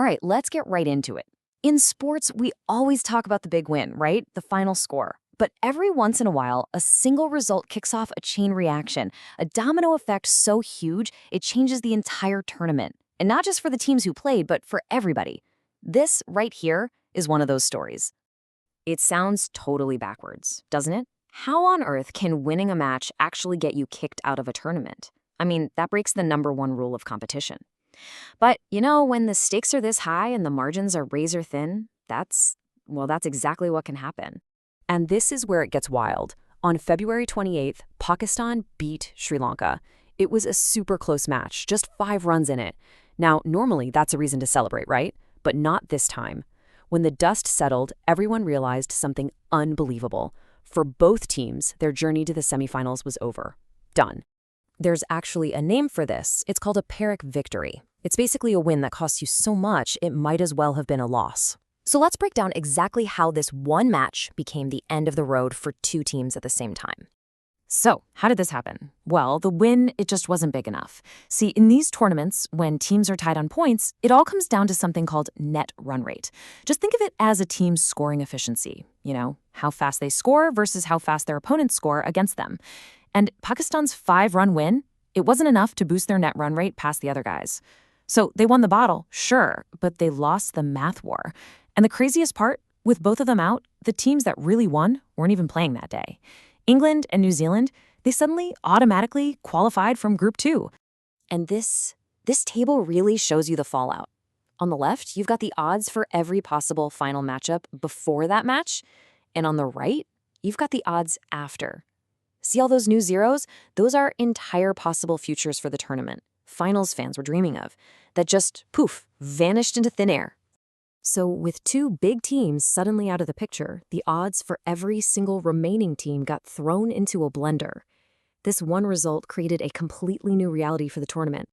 All right, let's get right into it. In sports, we always talk about the big win, right? The final score. But every once in a while, a single result kicks off a chain reaction, a domino effect so huge it changes the entire tournament. And not just for the teams who played, but for everybody. This right here is one of those stories. It sounds totally backwards, doesn't it? How on earth can winning a match actually get you kicked out of a tournament? I mean, that breaks the number one rule of competition. But, when the stakes are this high and the margins are razor thin, that's exactly what can happen. And this is where it gets wild. On February 28th, Pakistan beat Sri Lanka. It was a super close match, just 5 runs in it. Now, normally that's a reason to celebrate, right? But not this time. When the dust settled, everyone realized something unbelievable. For both teams, their journey to the semifinals was over. Done. There's actually a name for this. It's called a Pyrrhic victory. It's basically a win that costs you so much, it might as well have been a loss. So let's break down exactly how this one match became the end of the road for 2 teams at the same time. So, how did this happen? Well, the win, it just wasn't big enough. See, in these tournaments, when teams are tied on points, it all comes down to something called net run rate. Just think of it as a team's scoring efficiency. How fast they score versus how fast their opponents score against them. And Pakistan's 5-run win, it wasn't enough to boost their net run rate past the other guys. So they won the bottle, sure, but they lost the math war. And the craziest part, with both of them out, the teams that really won weren't even playing that day. England and New Zealand, they suddenly automatically qualified from Group 2. And this table really shows you the fallout. On the left, you've got the odds for every possible final matchup before that match. And on the right, you've got the odds after. See all those new zeros? Those are entire possible futures for the tournament. Finals fans were dreaming of, that just, poof, vanished into thin air. So with 2 big teams suddenly out of the picture, the odds for every single remaining team got thrown into a blender. This one result created a completely new reality for the tournament.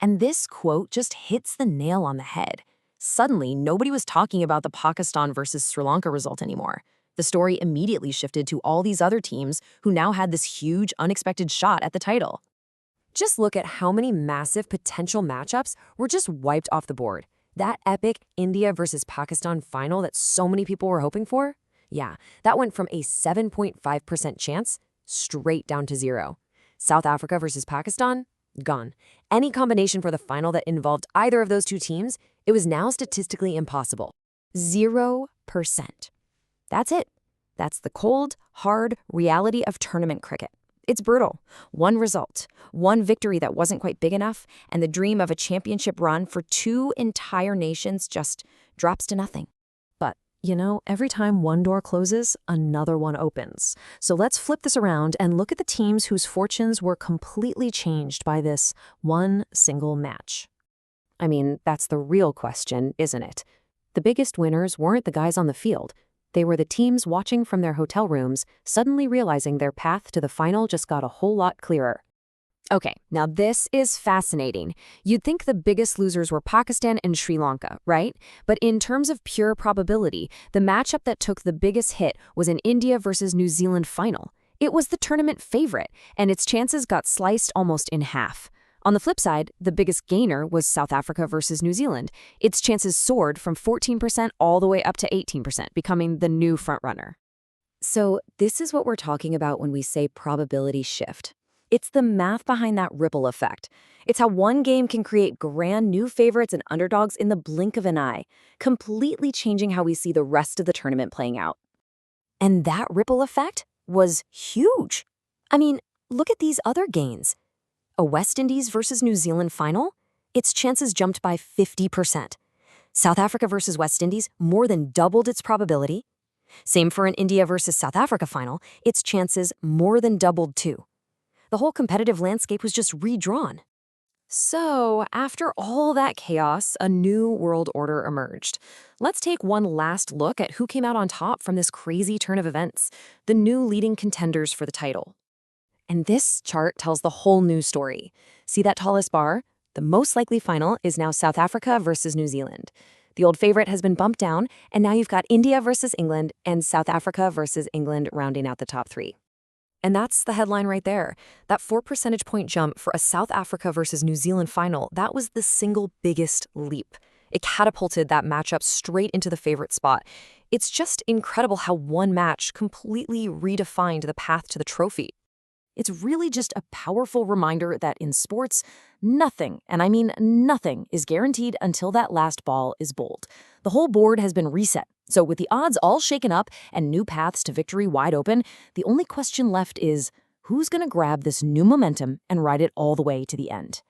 And this quote just hits the nail on the head. Suddenly, nobody was talking about the Pakistan versus Sri Lanka result anymore. The story immediately shifted to all these other teams who now had this huge, unexpected shot at the title. Just look at how many massive potential matchups were just wiped off the board. That epic India versus Pakistan final that so many people were hoping for? Yeah, that went from a 7.5% chance straight down to 0. South Africa versus Pakistan? Gone. Any combination for the final that involved either of those 2 teams, it was now statistically impossible. 0%. That's it. That's the cold, hard reality of tournament cricket. It's brutal. One result, one victory that wasn't quite big enough, and the dream of a championship run for 2 entire nations just drops to nothing. But, every time one door closes, another one opens. So let's flip this around and look at the teams whose fortunes were completely changed by this one single match. I mean, that's the real question, isn't it? The biggest winners weren't the guys on the field. They were the teams watching from their hotel rooms, suddenly realizing their path to the final just got a whole lot clearer. Okay, now this is fascinating. You'd think the biggest losers were Pakistan and Sri Lanka, right? But in terms of pure probability, the matchup that took the biggest hit was an India versus New Zealand final. It was the tournament favorite, and its chances got sliced almost in half. On the flip side, the biggest gainer was South Africa versus New Zealand. Its chances soared from 14% all the way up to 18%, becoming the new frontrunner. So this is what we're talking about when we say probability shift. It's the math behind that ripple effect. It's how one game can create grand new favorites and underdogs in the blink of an eye, completely changing how we see the rest of the tournament playing out. And that ripple effect was huge. I mean, look at these other gains. A West Indies versus New Zealand final? Its chances jumped by 50%. South Africa versus West Indies more than doubled its probability. Same for an India versus South Africa final. Its chances more than doubled too. The whole competitive landscape was just redrawn. So, after all that chaos, a new world order emerged. Let's take one last look at who came out on top from this crazy turn of events, the new leading contenders for the title. And this chart tells the whole new story. See that tallest bar? The most likely final is now South Africa versus New Zealand. The old favorite has been bumped down, and now you've got India versus England and South Africa versus England rounding out the top 3. And that's the headline right there. That 4 percentage point jump for a South Africa versus New Zealand final, that was the single biggest leap. It catapulted that matchup straight into the favorite spot. It's just incredible how one match completely redefined the path to the trophy. It's really just a powerful reminder that in sports, nothing, and I mean nothing, is guaranteed until that last ball is bowled. The whole board has been reset. So, with the odds all shaken up and new paths to victory wide open, the only question left is who's going to grab this new momentum and ride it all the way to the end?